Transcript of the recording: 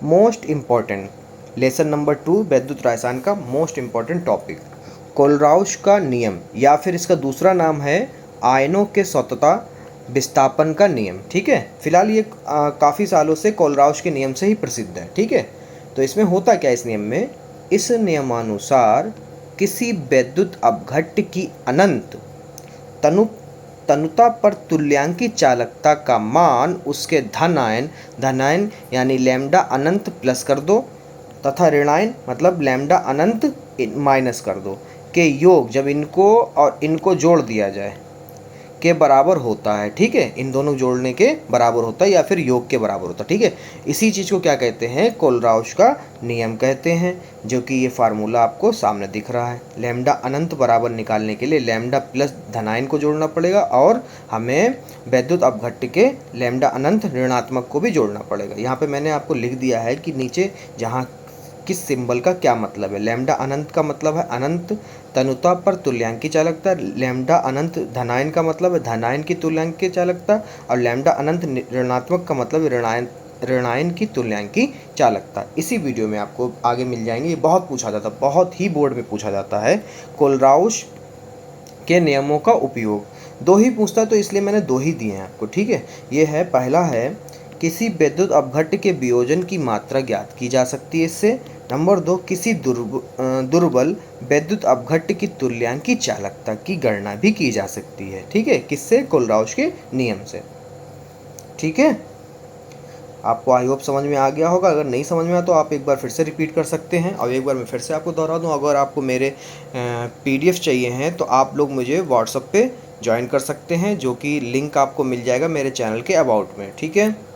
Most important lesson number 2 वैद्युत रसायन का मोस्ट इम्पॉर्टेंट टॉपिक कोलराउश का नियम, या फिर इसका दूसरा नाम है आयनों के स्वतंत्रता विस्थापन का नियम। ठीक है, फिलहाल ये काफ़ी सालों से कोलराउश के नियम से ही प्रसिद्ध है। ठीक है, तो इसमें होता क्या है इस नियम में, इस नियमानुसार किसी वैद्युत अपघट्य की अनंत तनुता पर तुल्यांकी चालकता का मान उसके धनायन यानी लैम्डा अनंत प्लस कर दो, तथा ऋणायन मतलब लैम्डा अनंत माइनस कर दो, के योग जब इनको और इनको जोड़ दिया जाए के बराबर होता है। ठीक है, इन दोनों जोड़ने के बराबर होता है या फिर योग के बराबर होता है। ठीक है, इसी चीज़ को क्या कहते हैं, कोलराउश का नियम कहते हैं, जो कि ये फार्मूला आपको सामने दिख रहा है। लैम्डा अनंत बराबर निकालने के लिए लैम्डा प्लस धनायन को जोड़ना पड़ेगा और हमें वैद्युत अपघट्य के लैम्डा अनंत ऋणात्मक को भी जोड़ना पड़ेगा। यहाँ पे मैंने आपको लिख दिया है कि नीचे जहाँ किस सिंबल का क्या मतलब है। लैम्डा अनंत का मतलब है अनंत तनुता पर तुल्यांकी चालकता, लैम्डा अनंत धनायन का मतलब है धनायन की तुल्यांकी चालकता, और लैम्डा अनंत ऋणात्मक का मतलब है ऋणायन की तुल्यांकी चालकता। इसी वीडियो में आपको आगे मिल जाएंगे। ये बहुत पूछा जाता है, बहुत ही बोर्ड में पूछा जाता है कोलराउश के नियमों का उपयोग। दो ही पूछता है तो इसलिए मैंने दो ही दिए हैं आपको। ठीक है, ये है, पहला है किसी विद्युत अपघट्य के वियोजन की मात्रा ज्ञात की जा सकती है इससे। नंबर 2, किसी दुर्बल वैद्युत अपघट्य की तुल्यांकी चालकता की गणना भी की जा सकती है। ठीक है, किससे, कोलराउश के नियम से। ठीक है, आपको आई होप समझ में आ गया होगा। अगर नहीं समझ में आया तो आप एक बार फिर से रिपीट कर सकते हैं, और एक बार मैं फिर से आपको दोहरा दूं, अगर आपको मेरे PDF चाहिए हैं तो आप लोग मुझे व्हाट्सएप पे ज्वाइन कर सकते हैं, जो कि लिंक आपको मिल जाएगा मेरे चैनल के अबाउट में। ठीक है।